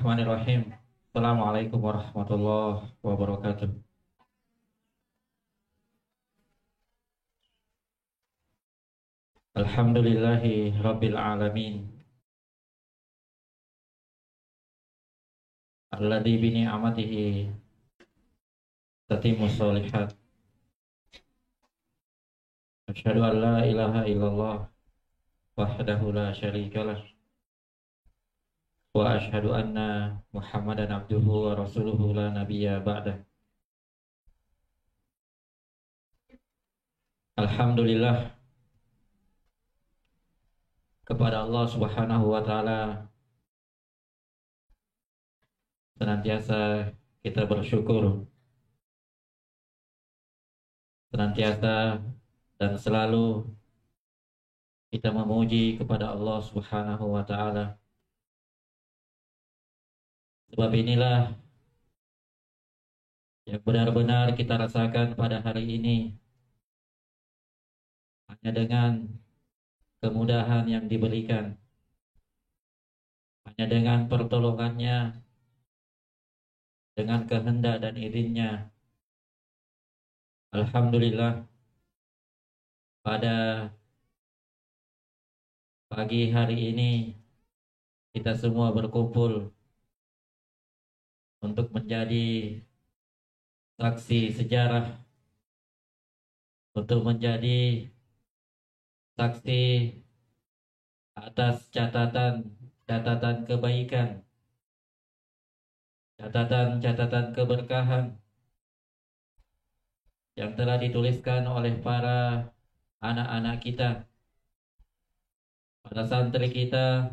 Bismillahirrahmanirrahim. Assalamualaikum warahmatullahi wabarakatuh. Alhamdulillahi rabbil alamin. Alladzi bi ni'matihi tatimmu sholihat. Asyhadu an la ilaha illallah wahdahu la syarikalah. Wa asyhadu anna Muhammadan abduhu wa rasuluhu la nabiyya ba'dah. Alhamdulillah, kepada Allah Subhanahu wa taala senantiasa kita bersyukur, senantiasa dan selalu kita memuji kepada Allah Subhanahu wa taala. Sebab inilah yang benar-benar kita rasakan pada hari ini. Hanya dengan kemudahan yang diberikan, hanya dengan pertolongannya, dengan kehendak dan izinnya. Alhamdulillah, pada pagi hari ini kita semua berkumpul untuk menjadi saksi sejarah, untuk menjadi saksi atas catatan kebaikan, catatan keberkahan yang telah dituliskan oleh para anak-anak kita, para santri kita,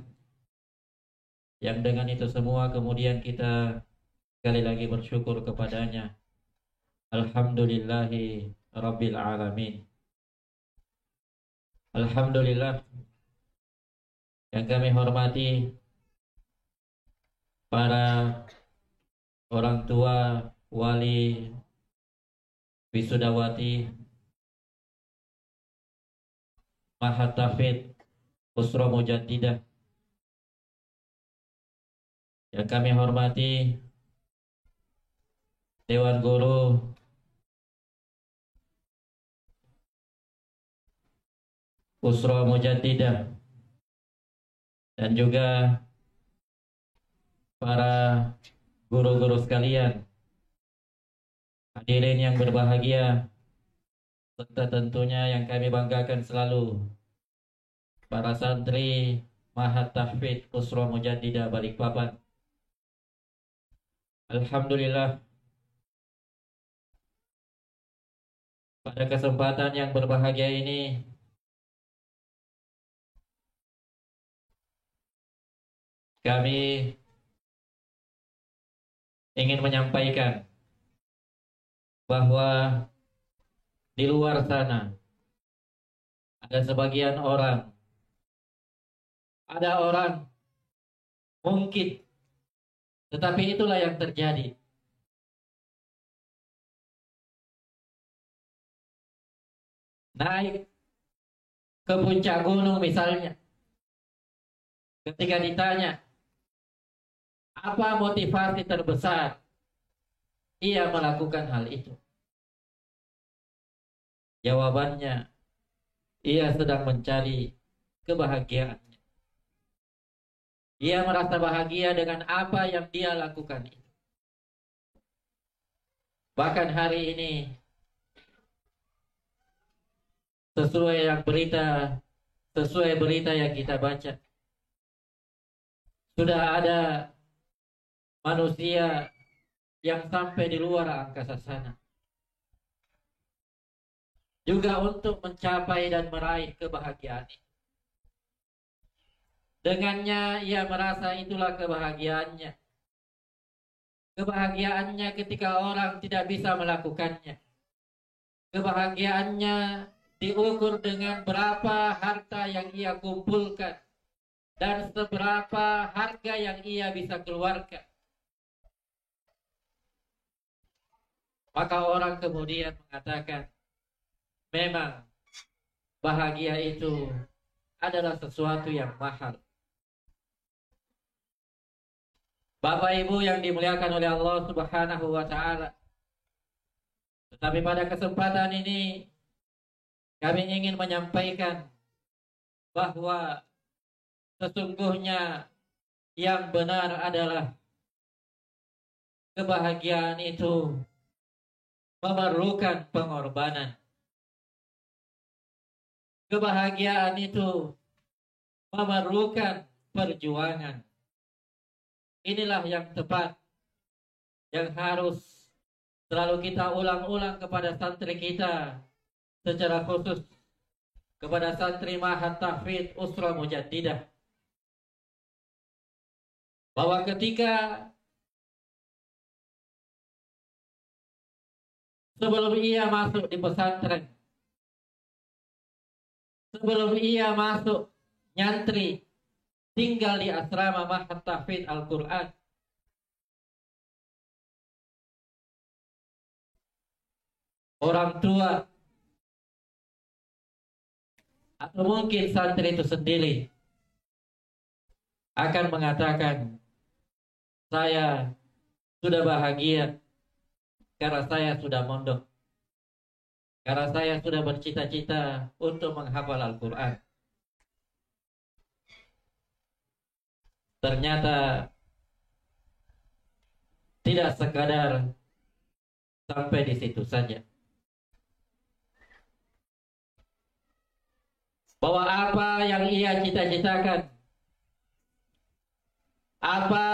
yang dengan itu semua kemudian kita sekali lagi bersyukur kepadanya. Alhamdulillahi rabbil alamin. Alhamdulillah, yang kami hormati para orang tua, wali, wisudawati, mahatafid, usra mujaddidah. Yang kami hormati Dewan Guru, usra mujaddidah, dan juga para guru-guru sekalian, hadirin yang berbahagia, serta tentunya yang kami banggakan selalu, para santri Mahat Tahfidz Usra Mujaddidah Balikpapan. Alhamdulillah, pada kesempatan yang berbahagia ini kami ingin menyampaikan bahwa di luar sana ada sebagian orang, ada orang mungkin, tetapi itulah yang terjadi. Naik ke puncak gunung misalnya, ketika ditanya apa motivasi terbesar ia melakukan hal itu, jawabannya, ia sedang mencari kebahagiaannya. Ia merasa bahagia dengan apa yang dia lakukan itu. Bahkan hari ini, sesuai berita yang kita baca, sudah ada manusia yang sampai di luar angkasa sana juga untuk mencapai dan meraih kebahagiaan. Dengannya ia merasa itulah kebahagiaannya. Kebahagiaannya ketika orang tidak bisa melakukannya. Kebahagiaannya diukur dengan berapa harta yang ia kumpulkan dan seberapa harga yang ia bisa keluarkan. Maka orang kemudian mengatakan, memang bahagia itu adalah sesuatu yang mahal. Bapak Ibu yang dimuliakan oleh Allah Subhanahu wa taala. Tetapi pada kesempatan ini kami ingin menyampaikan bahwa sesungguhnya yang benar adalah kebahagiaan itu memerlukan pengorbanan. Kebahagiaan itu memerlukan perjuangan. Inilah yang tepat, yang harus selalu kita ulang-ulang kepada santri kita, secara khusus kepada santri Ma'had Tahfidz Usra Mujaddidah, bahwa ketika sebelum ia masuk di pesantren, sebelum ia masuk nyantri, tinggal di asrama Ma'had Tahfidz Al-Quran, orang tua atau mungkin santri itu sendiri akan mengatakan, saya sudah bahagia karena saya sudah mondok, karena saya sudah bercita-cita untuk menghafal Al-Quran. Ternyata tidak sekadar sampai di situ saja. Bahwa apa yang ia cita-citakan, apa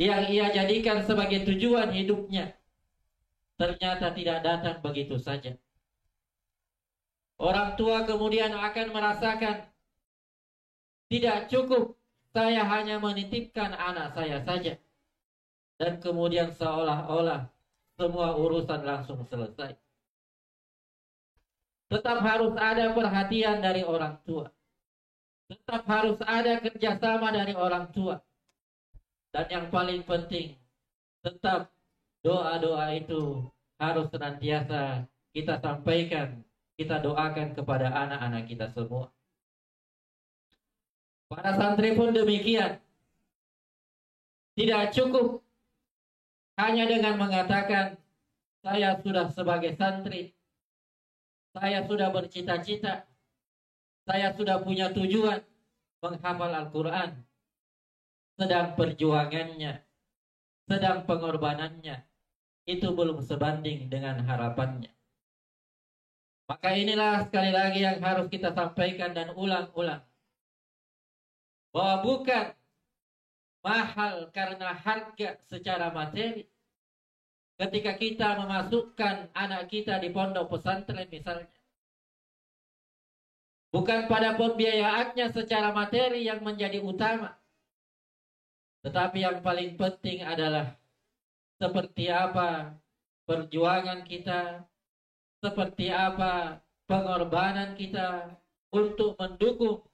yang ia jadikan sebagai tujuan hidupnya, ternyata tidak datang begitu saja. Orang tua kemudian akan merasakan, tidak cukup saya hanya menitipkan anak saya saja, dan kemudian seolah-olah semua urusan langsung selesai. Tetap harus ada perhatian dari orang tua. Tetap harus ada kerjasama dari orang tua. Dan yang paling penting, tetap doa-doa itu harus senantiasa kita sampaikan, kita doakan kepada anak-anak kita semua. Para santri pun demikian. Tidak cukup hanya dengan mengatakan, saya sudah sebagai santri, saya sudah bercita-cita, saya sudah punya tujuan menghafal Al-Quran. Sedang perjuangannya, sedang pengorbanannya, itu belum sebanding dengan harapannya. Maka inilah sekali lagi yang harus kita sampaikan dan ulang-ulang. Bahwa bukan mahal karena harga secara materi. Ketika kita memasukkan anak kita di pondok pesantren misalnya, bukan pada pembiayaannya secara materi yang menjadi utama, tetapi yang paling penting adalah seperti apa perjuangan kita, seperti apa pengorbanan kita untuk mendukung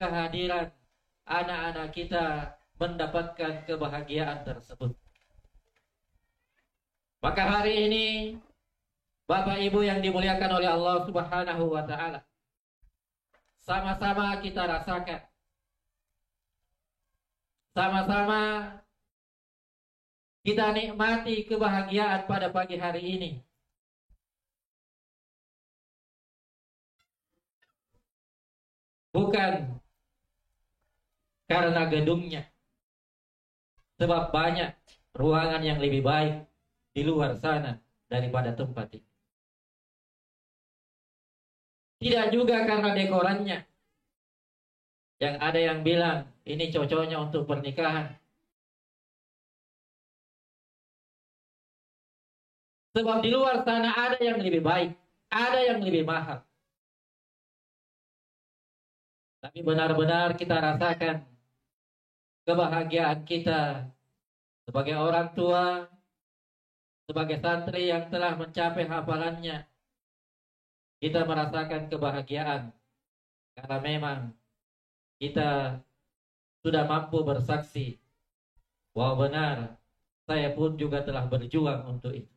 kehadiran anak-anak kita mendapatkan kebahagiaan tersebut. Maka hari ini Bapak Ibu yang dimuliakan oleh Allah Subhanahu wa taala, sama-sama kita rasakan, sama-sama kita nikmati kebahagiaan pada pagi hari ini. Bukan karena gedungnya, sebab banyak ruangan yang lebih baik di luar sana daripada tempat ini. Tidak juga karena dekorannya, yang ada yang bilang ini cocoknya untuk pernikahan. Sebab di luar sana ada yang lebih baik, ada yang lebih mahal. Tapi benar-benar kita rasakan kebahagiaan kita sebagai orang tua, sebagai santri yang telah mencapai hafalannya. Kita merasakan kebahagiaan karena memang kita sudah mampu bersaksi bahwa benar saya pun juga telah berjuang untuk itu.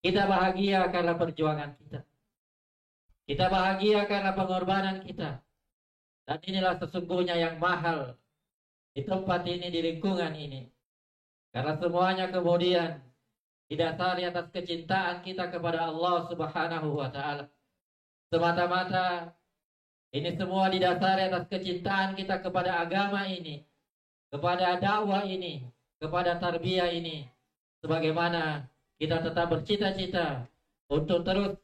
Kita bahagia karena perjuangan kita. Kita bahagia karena pengorbanan kita. Dan inilah sesungguhnya yang mahal di tempat ini, di lingkungan ini. Karena semuanya kemudian didasari atas kecintaan kita kepada Allah Subhanahu wa taala. Semata-mata ini semua didasari atas kecintaan kita kepada agama ini, kepada dakwah ini, kepada tarbiyah ini. Sebagaimana kita tetap bercita-cita untuk terus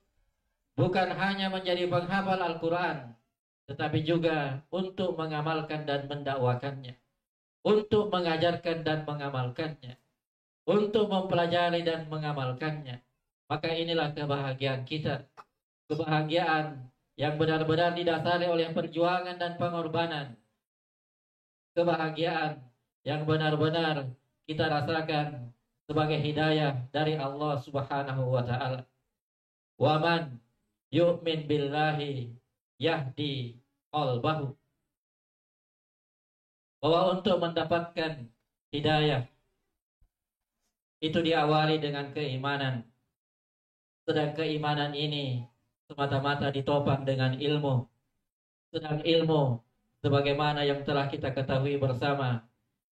bukan hanya menjadi penghafal Al-Quran, tetapi juga untuk mengamalkan dan mendakwakannya, untuk mengajarkan dan mengamalkannya, untuk mempelajari dan mengamalkannya. Maka inilah kebahagiaan kita, kebahagiaan yang benar-benar didasari oleh perjuangan dan pengorbanan, kebahagiaan yang benar-benar kita rasakan sebagai hidayah dari Allah Subhanahu wa taala. Wa man yu'min billahi yahdi qalbahu. Bahwa untuk mendapatkan hidayah itu diawali dengan keimanan. Sedang keimanan ini semata-mata ditopang dengan ilmu. Sedang ilmu sebagaimana yang telah kita ketahui bersama,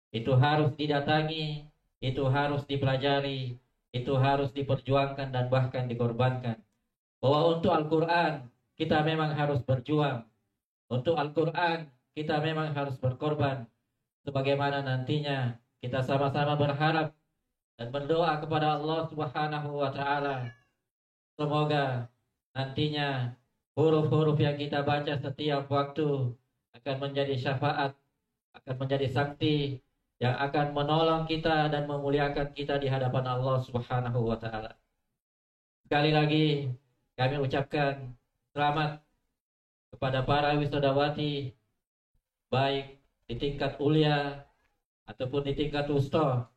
itu harus didatangi, itu harus dipelajari, itu harus diperjuangkan dan bahkan dikorbankan. Bahwa untuk Al-Quran kita memang harus berjuang. Untuk Al-Quran kita memang harus berkorban. Sebagaimana nantinya kita sama-sama berharap dan berdoa kepada Allah Subhanahu wa taala. Semoga nantinya huruf-huruf yang kita baca setiap waktu akan menjadi syafaat, akan menjadi sakti yang akan menolong kita dan memuliakan kita di hadapan Allah Subhanahu wa taala. Sekali lagi kami ucapkan selamat kepada para wisodawati baik di tingkat ulia ataupun di tingkat wusta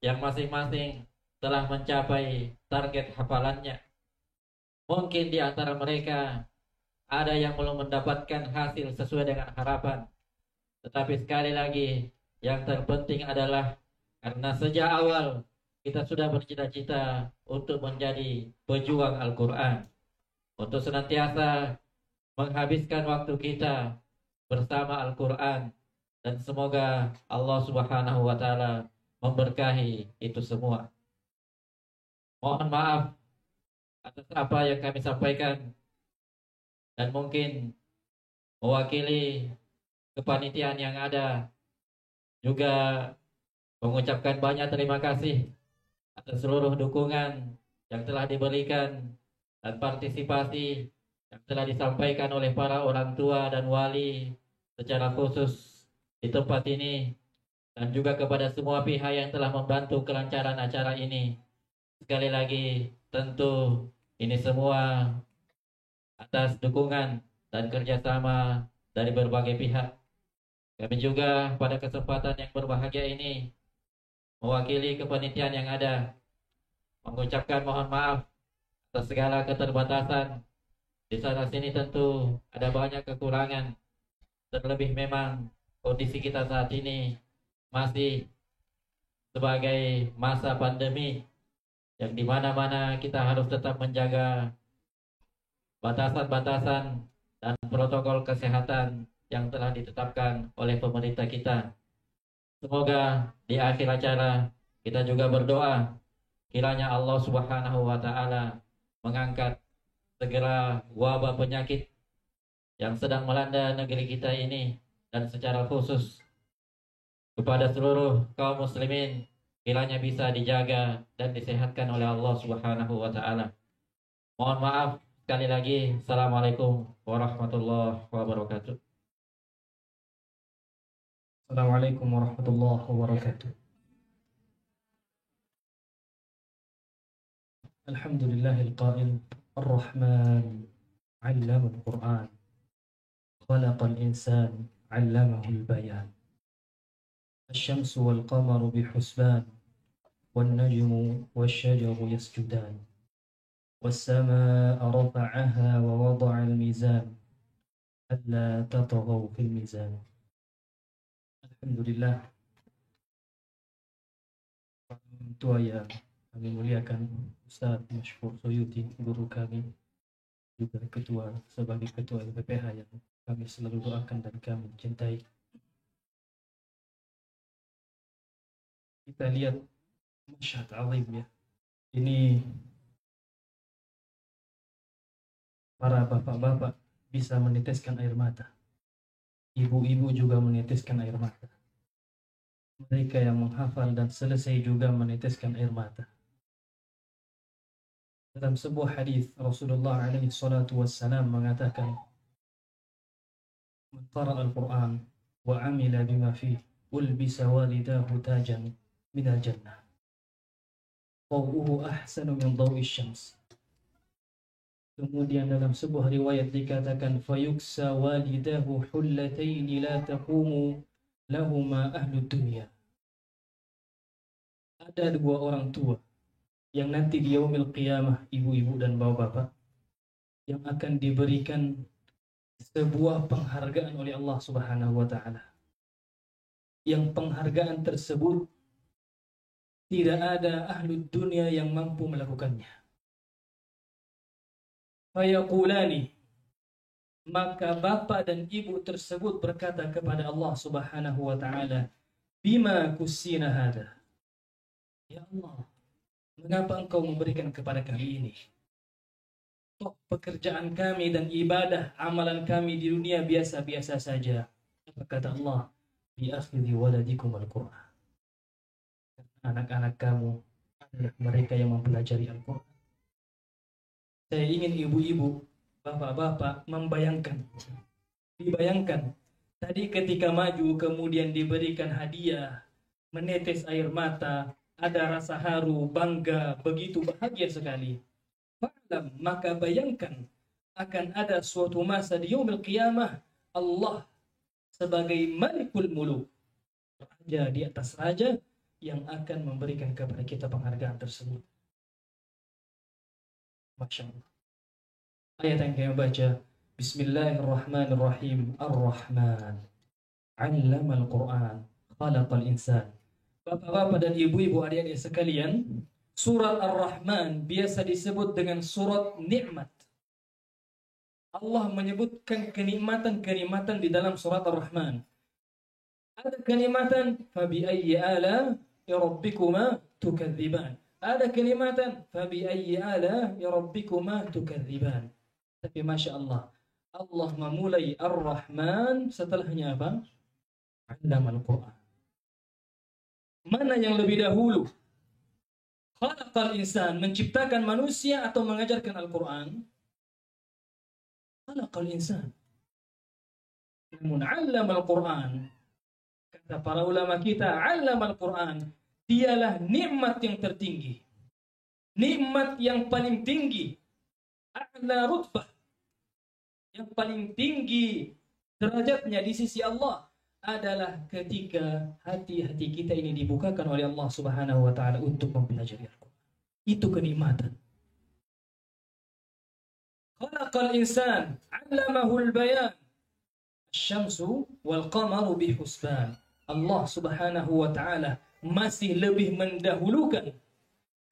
yang masing-masing telah mencapai target hafalannya. Mungkin di antara mereka ada yang belum mendapatkan hasil sesuai dengan harapan. Tetapi sekali lagi yang terpenting adalah karena sejak awal kita sudah bercita-cita untuk menjadi pejuang Al-Quran, untuk senantiasa menghabiskan waktu kita bersama Al-Quran, dan semoga Allah Subhanahu wa taala memberkahi itu semua. Mohon maaf atas apa yang kami sampaikan dan mungkin mewakili kepanitiaan yang ada juga mengucapkan banyak terima kasih atas seluruh dukungan yang telah diberikan dan partisipasi yang telah disampaikan oleh para orang tua dan wali secara khusus di tempat ini, dan juga kepada semua pihak yang telah membantu kelancaran acara ini. Sekali lagi, tentu ini semua atas dukungan dan kerjasama dari berbagai pihak. Kami juga pada kesempatan yang berbahagia ini mewakili kepanitiaan yang ada mengucapkan mohon maaf atas segala keterbatasan. Di sana sini tentu ada banyak kekurangan, terlebih memang kondisi kita saat ini masih sebagai masa pandemi yang di mana-mana kita harus tetap menjaga batasan-batasan dan protokol kesehatan yang telah ditetapkan oleh pemerintah kita. Semoga di akhir acara kita juga berdoa kiranya Allah Subhanahu wa taala mengangkat segera wabah penyakit yang sedang melanda negeri kita ini, dan secara khusus kepada seluruh kaum muslimin kiranya bisa dijaga dan disehatkan oleh Allah Subhanahu wa taala. Mohon maaf sekali lagi. Assalamualaikum warahmatullahi wabarakatuh. Assalamualaikum warahmatullahi wabarakatuh. Alhamdulillahil qail ar-Rahman 'allama al-Qur'an khalaqal insan 'allamahul bayan. الشمس والقمر بحسبان والنجم والشجر يسجدان والسماء رفعها ووضع الميزان ألا تطغوا في الميزان. Alhamdulillah, orang tua yang kami muliakan, Ustaz Mashkur Suyuti, guru kami, juga sebagai ketua LPPH yang kami selalu doakan dan kami cintai. kita lihat masyhad azim ya. Ini para bapak-bapak bisa meneteskan air mata. Ibu-ibu juga meneteskan air mata. Mereka yang menghafal dan selesai juga meneteskan air mata. Dalam sebuah hadis Rasulullah alaihi salatu wassalam mengatakan, "Man qara'a al-Qur'an wa 'amila bima fihi ulbisa walidahu tajan minal jannah. Dawuhu ahsanu min dawi syams." Kemudian dalam sebuah riwayat dikatakan, "Fayuksa walidahu hullataini la taqumu lahuma ahlud dunya." Ada dua orang tua yang nanti di yaumil qiyamah, ibu-ibu dan bapak-bapak, yang akan diberikan sebuah penghargaan oleh Allah Subhanahu wa taala. Yang penghargaan tersebut tidak ada ahli dunia yang mampu melakukannya. Fayaqulani, maka bapak dan ibu tersebut berkata kepada Allah Subhanahu wa taala, "Bima kusina hada?" Ya Allah, mengapa engkau memberikan kepada kami ini? Toh pekerjaan kami dan ibadah, amalan kami di dunia biasa-biasa saja. Apa kata Allah? Bi akhdhi waladikum al-Qur'an. Anak-anak kamu adalah mereka yang mempelajari Al-Qur'an. Saya ingin ibu-ibu, bapak-bapak dibayangkan tadi ketika maju kemudian diberikan hadiah, menetes air mata, ada rasa haru, bangga, begitu bahagia sekali. Fa'lam, maka bayangkan akan ada suatu masa di yaumil qiyamah, Allah sebagai Malikul Muluk, raja di atas raja, yang akan memberikan kepada kita penghargaan tersebut. Masya Allah. Ayat yang kami baca, Bismillahirrahmanirrahim. Ar-Rahman 'allamal Qur'an, khalaqal insan. Bapak-bapak dan ibu-ibu, adik-adik sekalian, surat Ar-Rahman biasa disebut dengan surat nikmat. Allah menyebutkan kenikmatan-kenikmatan di dalam surat Ar-Rahman. Ada kenikmatan, fabi ayyi ala rabbikuma tukadziban. Ada kenikmatan, fabi ayyi ala rabbikuma tukadziban. Tapi Masya Allah, Allah memulai Ar-Rahman, setelahnya apa? 'Allamal Qur'an. Mana yang lebih dahulu? Khalaqal insan, menciptakan manusia atau mengajarkan Al-Quran? Khalaqal insan. Namun 'allamal Quran, kata para ulama kita, 'allamal Quran, dialah nikmat yang tertinggi. Nikmat yang paling tinggi. A'la rutbah. Yang paling tinggi derajatnya di sisi Allah adalah ketika hati-hati kita ini dibukakan oleh Allah Subhanahu wa taala untuk mempelajari Al-Qur'an. Itu kenikmatan. Khalaqal insan, 'allamahul bayan. Asy-syamsu wal qamaru bihusban. Allah Subhanahu wa taala masih lebih mendahulukan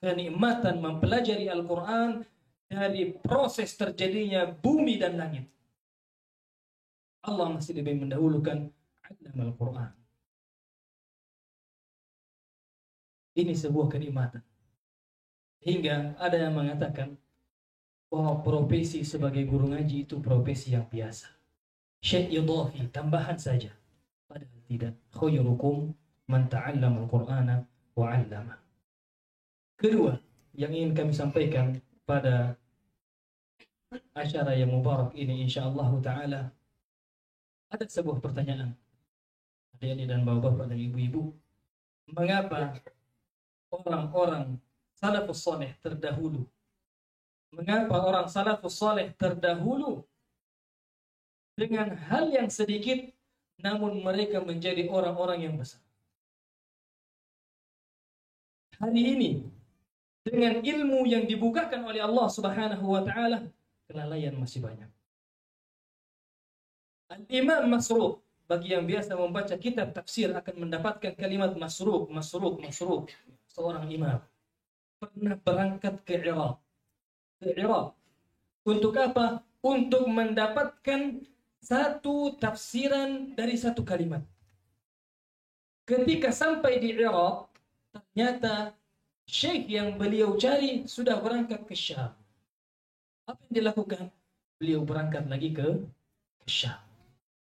kenikmatan mempelajari Al-Qur'an dari proses terjadinya bumi dan langit. Allah masih lebih mendahulukan 'allamal Qur'an. Ini sebuah kenikmatan. Hingga ada yang mengatakan bahwa profesi sebagai guru ngaji itu profesi yang biasa. Syai' idhafi, tambahan saja. Padahal tidak. Khairukum man ta'allama al-Qur'ana wa 'allama. Kedua, yang ingin kami sampaikan pada acara yang mubarak ini insyaallah taala, ada sebuah pertanyaan. Adik-adik dan bapak-bapak dan ibu-ibu, mengapa orang-orang salafus saleh terdahulu, mengapa orang salafus saleh terdahulu dengan hal yang sedikit namun mereka menjadi orang-orang yang besar? Hari ini dengan ilmu yang dibukakan oleh Allah Subhanahu wa taala, kelalaian masih banyak. Al-Imam Masruq, bagi yang biasa membaca kitab tafsir akan mendapatkan kalimat Masruq. Seorang imam pernah berangkat ke Irak. Untuk apa? Untuk mendapatkan satu tafsiran dari satu kalimat. Ketika sampai di Irak, Ternyata syekh yang beliau cari sudah berangkat ke Syam. Apa yang dilakukan? Beliau berangkat lagi ke Syam.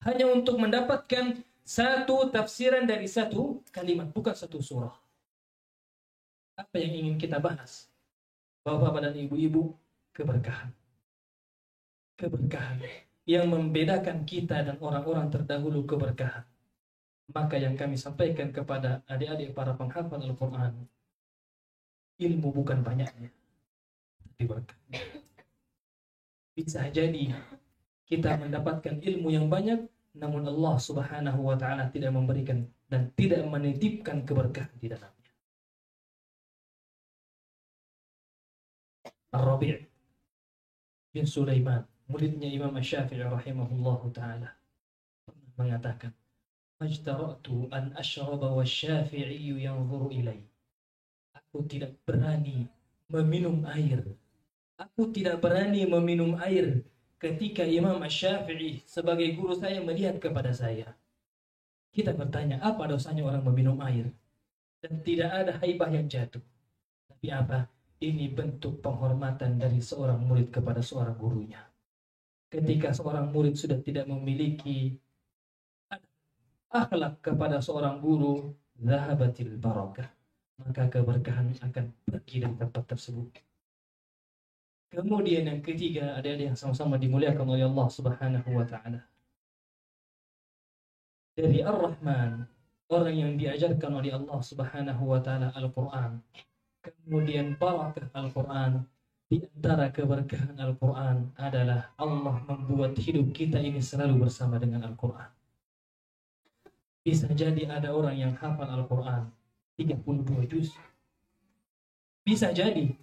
Hanya untuk mendapatkan satu tafsiran dari satu kalimat, bukan satu surah. Apa yang ingin kita bahas? Bapak-bapak dan ibu-ibu, keberkahan. Keberkahan yang membedakan kita dan orang-orang terdahulu, keberkahan. Maka yang kami sampaikan kepada adik-adik para penghafal Al-Quran, ilmu bukan banyaknya, tapi berkahnya. Bisa jadi kita mendapatkan ilmu yang banyak, namun Allah Subhanahu wa Ta'ala tidak memberikan dan tidak menitipkan keberkahan di dalamnya. Ar-Rabi' bin Sulaiman, muridnya Imam Asy-Syafi'i rahimahullahu ta'ala, mengatakan, "Majtara'tu an ashraba wasy-Syafi'i yanzuru ilai." Aku tidak berani meminum air. Aku tidak berani meminum air ketika Imam Asy-Syafi'i sebagai guru saya melihat kepada saya. Kita bertanya, apa dosanya orang meminum air? Dan tidak ada haibah yang jatuh. Tapi apa? Ini bentuk penghormatan dari seorang murid kepada seorang gurunya. Ketika seorang murid sudah tidak memiliki akhlak kepada seorang guru, zahabatil barakah, maka keberkahan akan pergi dari tempat tersebut. Kemudian yang ketiga, adik-adik yang sama-sama dimuliakan oleh Allah Subhanahu wa Ta'ala, dari Ar-Rahman, orang yang diajarkan oleh Allah Subhanahu wa Ta'ala Al-Quran. Kemudian barakah Al-Quran. Di antara keberkahan Al-Quran adalah Allah membuat hidup kita ini selalu bersama dengan Al-Quran. Bisa jadi ada orang yang hafal Al-Quran 32 juz. Bisa jadi.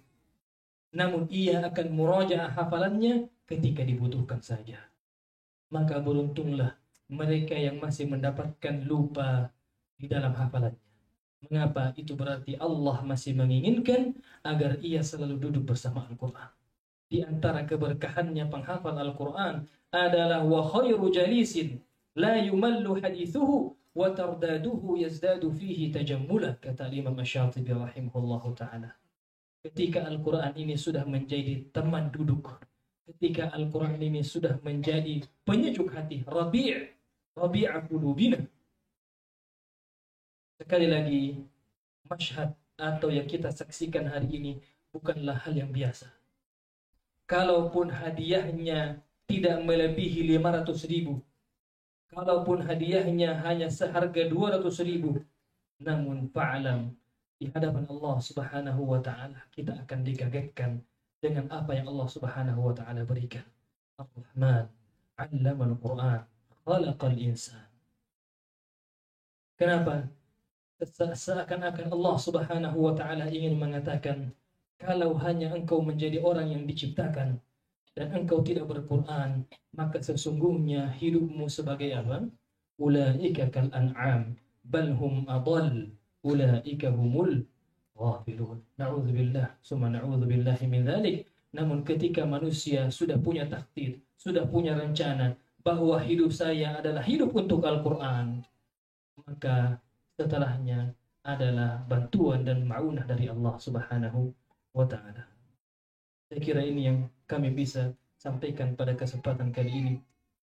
Namun ia akan murajaah hafalannya ketika dibutuhkan saja. Maka beruntunglah mereka yang masih mendapatkan lupa di dalam hafalannya. Mengapa? Itu berarti Allah masih menginginkan agar ia selalu duduk bersama Al-Quran. Di antara keberkahannya penghafal Al-Quran adalah wa khairu jalisin la yumallu hadithuhu wa tardaduhu yazdadu fihi tajammula, kata Imam Asy-Syatibi rahimahullahu ta'ala. Ketika Al-Quran ini sudah menjadi teman duduk, ketika Al-Quran ini sudah menjadi penyejuk hati, rabi'a qulubina. Sekali lagi, masyhad atau yang kita saksikan hari ini bukanlah hal yang biasa. Kalaupun hadiahnya tidak melebihi 500.000, kalaupun hadiahnya hanya seharga 200.000, namun fa'alam, di hadapan Allah Subhanahu wa Ta'ala kita akan dikagetkan dengan apa yang Allah Subhanahu wa Ta'ala berikan. Ar-Rahman 'allamal Qur'an, khalaqal insan. Kenapa? Seakan-akan Allah Subhanahu wa Ta'ala ingin mengatakan, kalau hanya engkau menjadi orang yang diciptakan dan engkau tidak berquran, maka sesungguhnya hidupmu sebagai apa? Ulaika kal an'am bal hum adall, ulaika humul ghafilun. Na'udzubillah summa na'udzubillahi min dzalik. Namun ketika manusia sudah punya takdir, sudah punya rencana bahwa hidup saya adalah hidup untuk Al-Quran, maka setelahnya adalah bantuan dan ma'unah dari Allah Subhanahu wa Ta'ala. Saya kira ini yang kami bisa sampaikan pada kesempatan kali ini.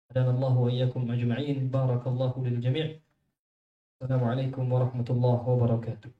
Hadanallahu wa iyyakum ajma'in. Barakallahu lil jami'. Assalamualaikum warahmatullahi wabarakatuh.